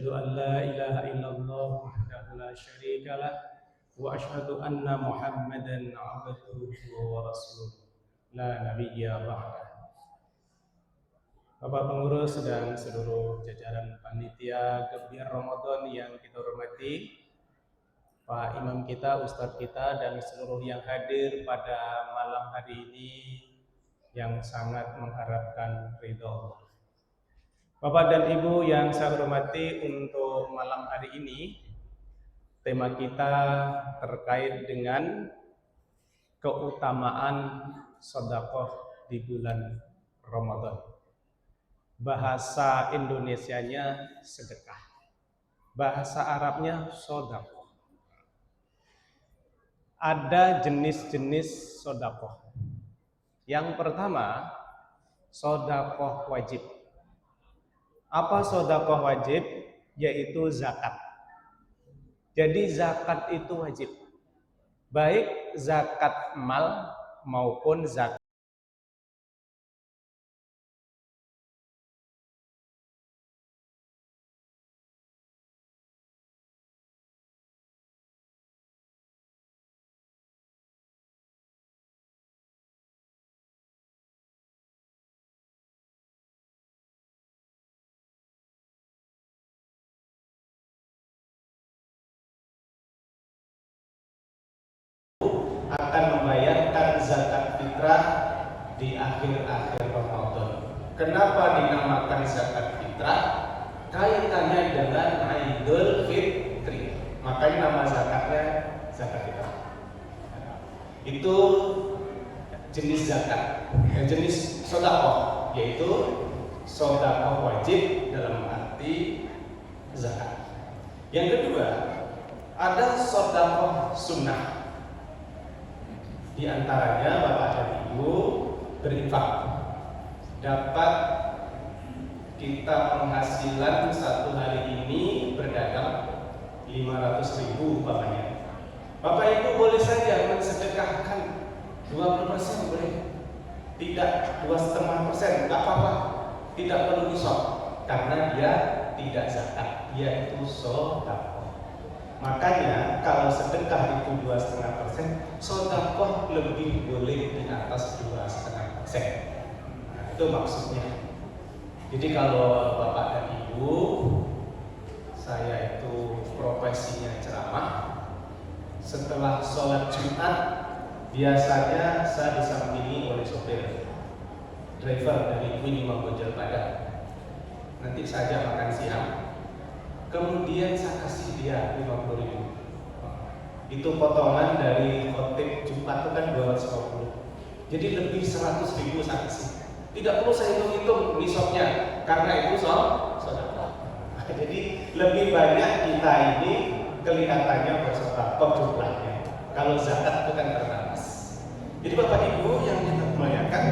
أشهد أن لا إله إلا الله وحده لا شريك له وأشهد أن محمدا عبده ورسوله لا نبي بعده. Bapak pengurus dan seluruh jajaran panitia Gebiar Ramadan yang kita hormati, Pak Imam kita, Ustadz kita, dan seluruh yang hadir pada malam hari ini yang sangat mengharapkan ridho Allah. Bapak dan Ibu yang saya hormati, untuk malam hari ini tema kita terkait dengan keutamaan sedekah di bulan Ramadan. Bahasa Indonesianya sedekah, bahasa Arabnya sedekah. Ada jenis-jenis sedekah. Yang pertama, sedekah wajib. Apa sedekah wajib? Yaitu zakat. Jadi zakat itu wajib, baik zakat mal maupun zakat akan membayarkan zakat fitrah di akhir-akhir Ramadan. Kenapa dinamakan zakat fitrah? Kaitannya dengan Idul Fitri. Makanya nama zakatnya zakat fitrah. Itu jenis zakat. Jenis sedekah yaitu sedekah wajib dalam arti zakat. Yang kedua, ada sedekah sunnah. Di antaranya Bapak dan Ibu berinfak, dapat kita penghasilan satu hari ini berdagang 500.000 umpamanya. Bapak Ibu boleh saja mensedekahkan 20%, boleh, tidak 2,5%, nggak apa-apa, tidak perlu nisab karena dia tidak zakat, dia itu sedekah. Makanya kalau sedekah itu 2,5%, sedekah lebih boleh di atas 2,5%. Nah, itu maksudnya. Jadi kalau Bapak dan Ibu, saya itu profesinya ceramah. Setelah sholat Jumat, biasanya saya disampingi oleh sopir driver dari Queen Imam Bonjol Padang. Nanti saja makan siang, kemudian saya kasih dia 50.000. Itu potongan dari khotib Jumat itu kan 250. Jadi lebih 100.000 saya kasih. Tidak perlu saya hitung-hitung nisabnya karena itu sedekah. Jadi lebih banyak kita ini kelihatannya bersedekah jumlahnya. Kalau zakat itu kan terbatas. Jadi Bapak Ibu yang kita muliakan,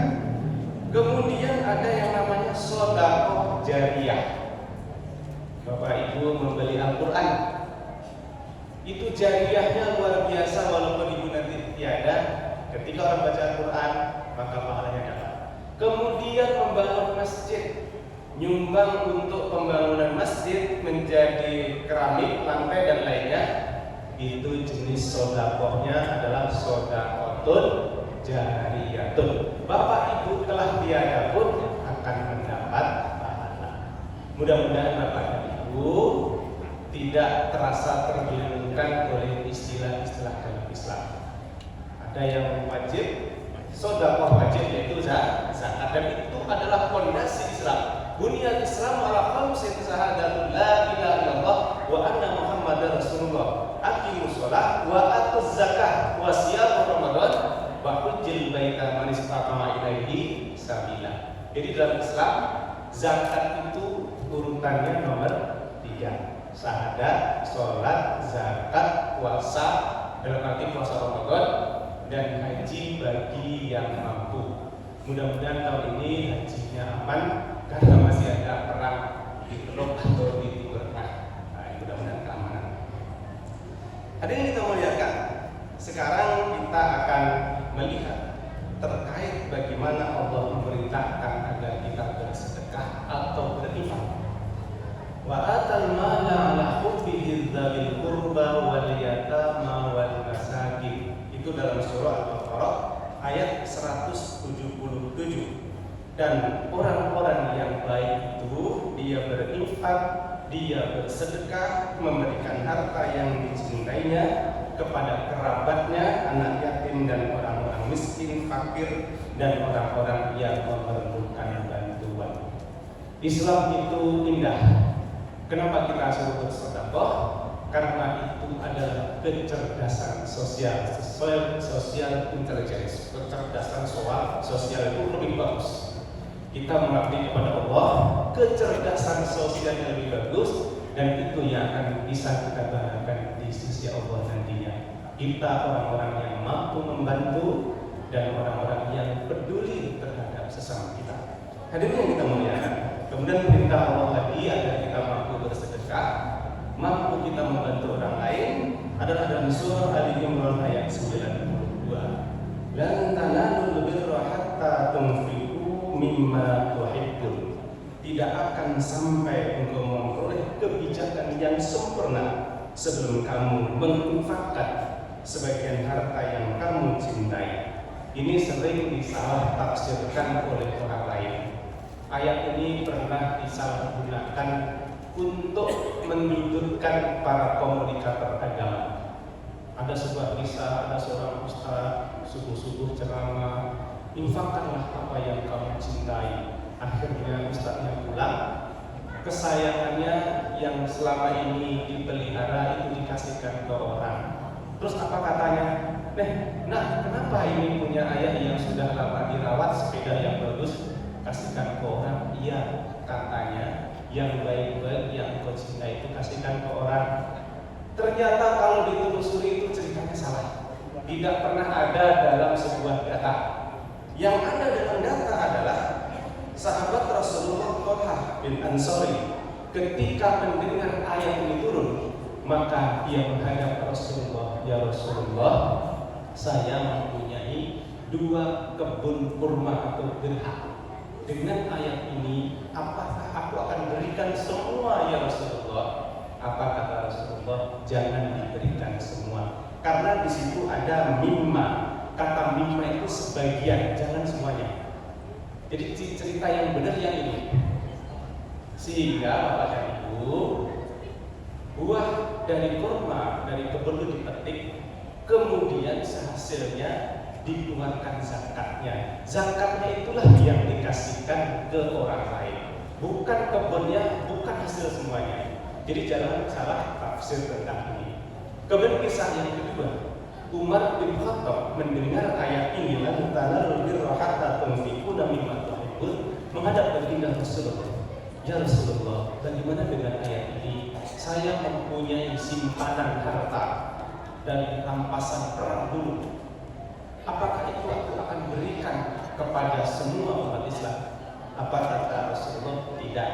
kemudian ada yang namanya sedekah jariyah. Bapak Ibu membeli Al-Quran, itu jariyahnya luar biasa. Walaupun Ibu nanti tiada, ketika orang baca Al-Quran maka pahalanya dapat. Kemudian membangun masjid, nyumbang untuk pembangunan masjid menjadi keramik, lantai dan lainnya, itu jenis sedekahnya adalah sedekahun jariyatun. Bapak Ibu telah tiada pun akan mendapat pahala. Mudah-mudahan Bapak dan Ibu tidak terasa terbingungkan oleh istilah-istilah dalam Islam. Ada yang wajib, sedekah wajib yaitu zakat, dan itu adalah fondasi Islam. Bunyal Islam ala khamsin syahadatul la ilaha illallah wa anna Muhammadar Rasulullah, aqimus shalah wa atuz zakah wa siyam Ramadan wa hujjil baita man istata'a ilaihi sabila. Jadi dalam Islam zakat itu urutannya nomor 3. Syahadat, sholat, zakat, puasa dalam arti puasa Ramadan, dan haji bagi yang mampu. Mudah-mudahan tahun ini hajinya aman karena masih ada perang di Teluk atau di Timur Tengah. Nah, mudah-mudahan keamanan. Hadirin kita muliakan, sekarang kita akan melihat terkait bagaimana Allah memerintahkan agar kita bersedekah atau berinfak. Wa atal mala dalam surah Al-Baqarah ayat 177. Dan orang-orang yang baik itu dia berinfak, dia bersedekah, memberikan harta yang dicintainya kepada kerabatnya, anak yatim dan orang-orang miskin, fakir dan orang-orang yang memerlukan bantuan. Islam itu indah. Kenapa kita suruh bersedekah? Karena itu adalah kecerdasan sosial, social intelligence. Kecerdasan sosial itu lebih bagus. Kita mengabdi kepada Allah, kecerdasan sosial yang lebih bagus, dan itu yang akan bisa kita banggakan di sisi Allah nantinya. Kita orang-orang yang mampu membantu dan orang-orang yang peduli terhadap sesama kita. Hadirin yang kita muliakan. Kemudian perintah Allah lagi agar kita mampu bersedekah, mampu kita membantu orang lain adalah dalam surah Ali Imran ayat 92. Lan tanalul birra hatta tunfiqu mimma tuhibbun. Tidak akan sampai engkau memperoleh kebijakan yang sempurna sebelum kamu menginfakkan sebagian harta yang kamu cintai. Ini sering disalah tafsirkan oleh orang lain. Ayat ini pernah disalahgunakan untuk menyudutkan para komunikator agama. Ada sebuah kisah, ada seorang ustaz subuh-subuh ceramah, infakkanlah apa yang kamu cintai. Akhirnya ustaznya pulang, kesayangannya yang selama ini dipelihara itu dikasihkan ke orang. Terus apa katanya? Nah kenapa ini punya ayah yang sudah lama dirawat, sepeda yang bagus, kasihkan ke orang? Iya, katanya yang baik-baik yang kau cintai itu kasihkan ke orang. Ternyata kalau ditelusuri itu ceritanya salah. Tidak pernah ada dalam sebuah data. Yang ada dalam data adalah sahabat Rasulullah Thalha bin Ansari ketika mendengar ayat ini turun, maka dia menghadap Rasulullah, ya Rasulullah, saya mempunyai 2 kebun kurma atau dirham. Dengan ayat ini, apakah aku akan berikan semua ya Rasulullah? Apa kata Rasulullah? Jangan diberikan semua, karena di situ ada mimma. Kata mimma itu sebagian, jangan semuanya. Jadi cerita yang benar yang ini. Sehingga Bapak dan Ibu, buah dari kurma dari kebun itu dipetik, kemudian hasilnya dikeluarkan zakatnya. Zakatnya itulah yang dikasihkan ke orang lain, bukan kebunnya, bukan hasil semuanya. Jadi jangan salah tafsir tentang ini. Kemudian kisah yang kedua, Umar bin Khattab mendengar ayat ini, lan tanalul birra hatta tunfiquna mimma tuhibbun, menghadap baginda Rasulullah. Ya Rasulullah, bagaimana dengan ayat ini? Saya mempunyai simpanan harta dari rampasan perang dulu. Apakah itu aku akan berikan kepada semua umat Islam? Apa kata Rasulullah? Tidak.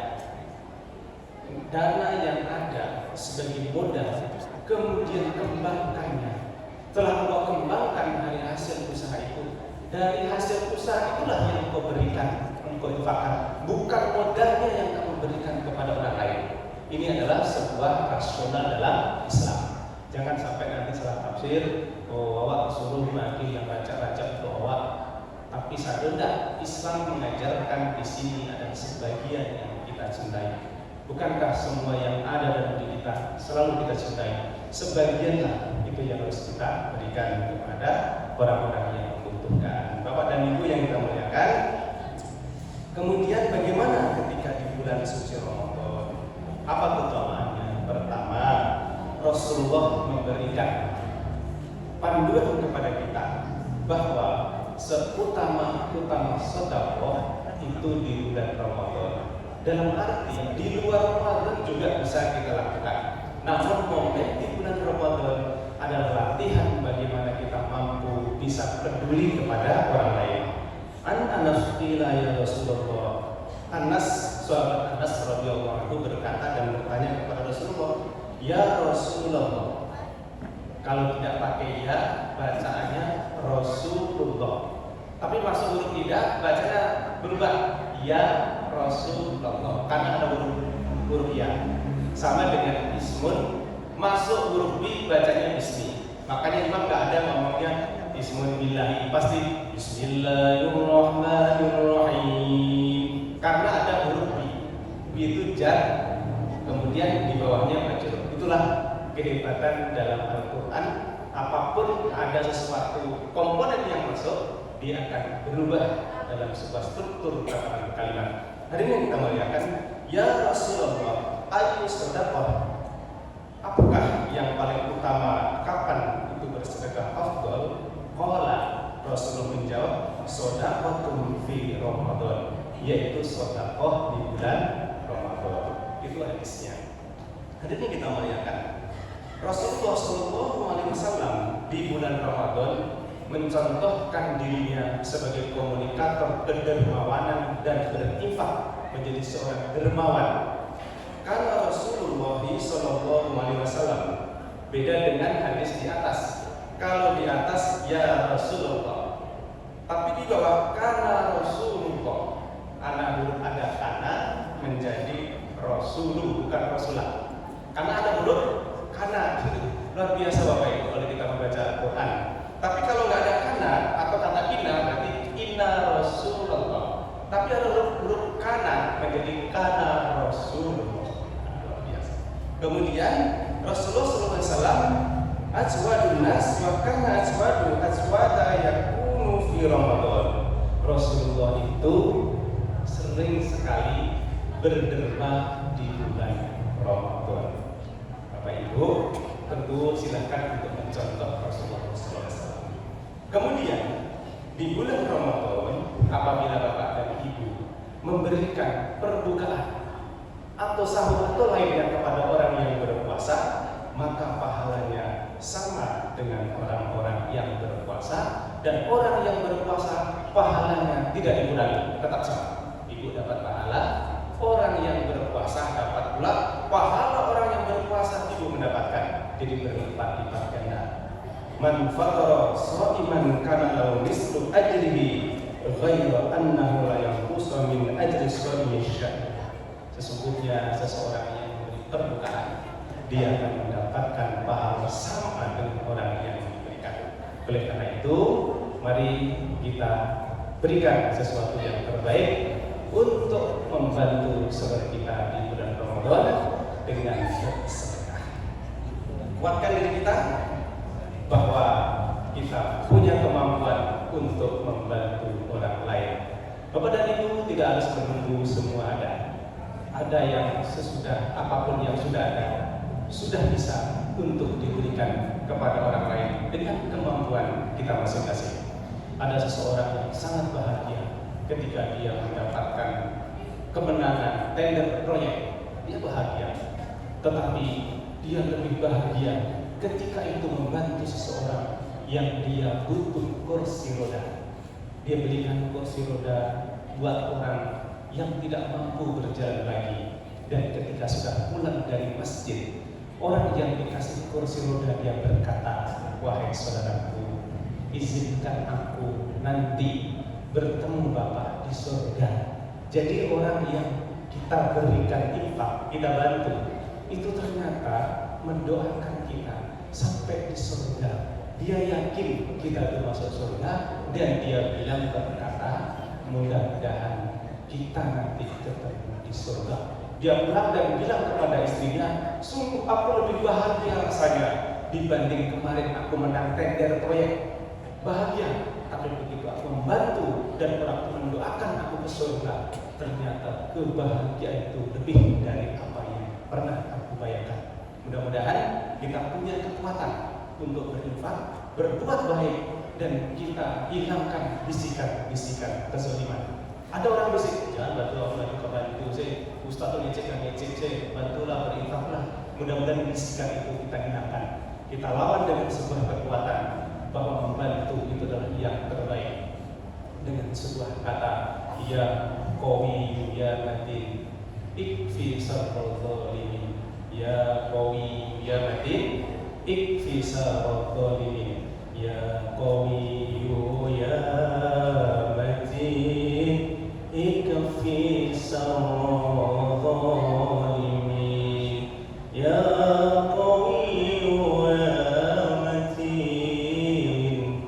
Dana yang ada sebagai modal, kemudian kembangkannya. Setelah engkau kembangkan dari hasil usaha itu, dari hasil usaha itulah yang engkau berikan, engkau infakkan, bukan modalnya yang kamu berikan kepada orang lain. Ini adalah sebuah rasional dalam Islam. Jangan sampai nanti salah tafsir, awak suruh lagi yang baca-baca untuk awak. Tapi sadar Islam mengajarkan di sini ada sebagian yang kita cintai. Bukankah semua yang ada dalam diri kita selalu kita cintai? Sebagianlah itu yang harus kita berikan kepada orang-orang yang membutuhkan. Bapak dan Ibu yang kita muliakan, kemudian bagaimana ketika di bulan suci Ramadan? Apa keutamaannya? Pertama, Rasulullah memberikan panduan kepada kita bahwa seutama-utama sedekah itu di bulan Ramadan. Dalam arti di luar Ramadan juga bisa kita lakukan. Namun momen di bulan Ramadan adalah latihan bagaimana kita mampu bisa peduli kepada orang lain. Anas qila ya Rasulullah. Sahabat Anas radhiyallahu anhu berkata dan bertanya kepada Rasulullah, "Ya Rasulullah." Kalau tidak pakai ya, bacaannya Rasulullah. Tapi masuk huruf tidak, bacanya berubah. Ya Rasulullah. Karena ada huruf ya. Sama dengan ismun, masuk huruf bi bacanya bismi. Makanya Imam nggak ada ngomongnya Bismillah pasti Bismillahirrahmanirrahim. Karena ada huruf B itu jar, kemudian di bawahnya majrur. Itulah kehebatan dalam Al-Quran. Apapun ada sesuatu komponen yang masuk, dia akan berubah dalam sebuah struktur tatanan kalimat. Hari ini kita melihatkan, ya Rasulullah, ayu sedekah. Apakah yang paling utama? Kapan itu bersedekah? Afdal. Qala, Rasulullah menjawab, shadaqatun fi Ramadan, yaitu sedekah di bulan Ramadan. Itu hadisnya. Hari ini kita melihatkan Rasulullah SAW di bulan Ramadan mencontohkan dirinya sebagai komunikator kedermawanan dan berinfak, menjadi seorang dermawan. Karena Rasulullah SAW beda dengan hadis di atas. Kalau di atas ya Rasulullah, tapi di bawah karena Rasulullah, anak huruf ada karena menjadi Rasulu, bukan Rasulah. Karena ada huruf karena, luar biasa Bapak Ibu kalau kita membaca Al-Quran. Tapi kalau nggak ada kana atau kata inna, berarti inna Rasulullah. Tapi ada huruf kana menjadi kana Rasulullah. Luar biasa. Kemudian Rasulullah SAW ajwadun nas wa kana ajwada yakunu fi Ramadan. Rasulullah itu sering sekali berderma di bulan Ramadan. Bapak Ibu tentu silakan untuk mencontoh Rasulullah SAW. Kemudian di bulan Ramadan, apabila Bapak dan Ibu memberikan perbukaan atau sahur atau lainnya kepada orang yang berpuasa, maka pahalanya sama dengan orang-orang yang berpuasa, dan orang yang berpuasa pahalanya tidak dikurangi, tetap sama. Ibu dapat pahala, orang yang berpuasa dapat pula pahala orang yang berpuasa, ibu mendapatkan, jadi berlipat-lipat ganda. Man fatara sha'iman kana lahu mislu ajrihi ghairu annahu la yanqusu min ajri sha'imin syai'. Sesungguhnya seseorang yang memberi perbukaan, dia akan mendapatkan pahala sama dengan orang yang diberikan. Oleh karena itu, mari kita berikan sesuatu yang terbaik untuk membantu saudara kita di bulan Ramadan dengan bersedekah. Kuatkan diri kita bahwa kita punya kemampuan untuk membantu orang lain. Bapak dan Ibu tidak harus menunggu semua ada. Ada yang sesudah apapun yang sudah ada, sudah bisa untuk diberikan kepada orang lain dengan kemampuan kita masing-masing. Ada seseorang yang sangat bahagia ketika dia mendapatkan kemenangan tender proyek, dia bahagia. Tetapi dia lebih bahagia ketika itu membantu seseorang yang dia butuh kursi roda. Dia belikan kursi roda buat orang yang tidak mampu berjalan lagi. Dan ketika sudah pulang dari masjid, orang yang dikasih kursi roda dia berkata, wahai saudaraku, izinkan aku nanti bertemu Bapak di surga. Jadi orang yang kita berikan infak, kita bantu, itu ternyata mendoakan kita sampai di surga. Dia yakin kita itu masuk surga, dan dia bilang berkata, mudah-mudahan kita nanti ketemu di surga. Dia pulang dan bilang kepada istrinya, sungguh aku lebih bahagia rasanya dibanding kemarin aku menang tender proyek. Bahagia, tapi begitu aku membantu dan orang mendoakan aku ke surga, ternyata kebahagiaan itu lebih dari apa yang pernah aku bayangkan. Mudah-mudahan kita punya kekuatan untuk berinfak, berbuat baik, dan kita hilangkan bisikan-bisikan kezaliman. Ada orang bisik, jangan bantu aku, bantu saya, Ustaz tuh ngecek dan ngecek saya, bantulah, berinfaklah. Mudah-mudahan bisikan itu kita hilangkan. Kita lawan dengan sebuah kekuatan bahwa membantu itu adalah yang terbaik. Dengan sebuah kata, ya qawi ya matin, ikfi sarral zalimin. Ya qawi ya matin, ikfi sarral zalimin. Ya qawi ya matin, ikfi sarral zalimin. Ya qawi ya matin,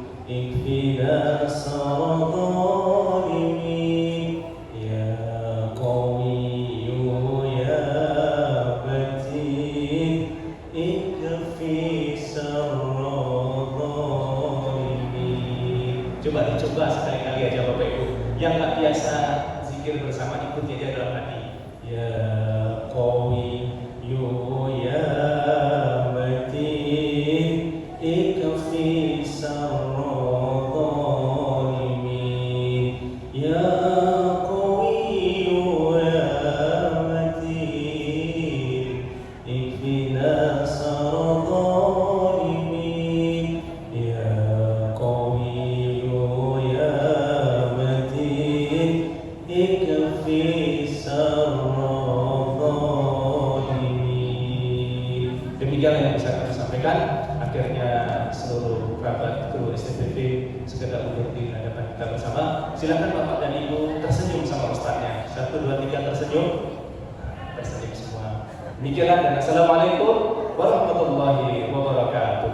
coba sekali-kali aja Bapak Ibu. Yang nggak biasa zikir bersama ikuti aja dalam hati. Ya Qawi ya Matin ikfi sarralimin ya Qawi ya Matin ikfina sarralimin ya Qawi ya Matin ikfi sarralimin. Demikian yang bisa kami sampaikan. Akhirnya seluruh kerabat kru STPV sekedar untuk di hadapan kita bersama. Silakan Bapak dan Ibu tersenyum sama Ustaznya. 1, 2, 3 tersenyum. Tersenyum semua. Demikian dan assalamualaikum warahmatullahi wabarakatuh.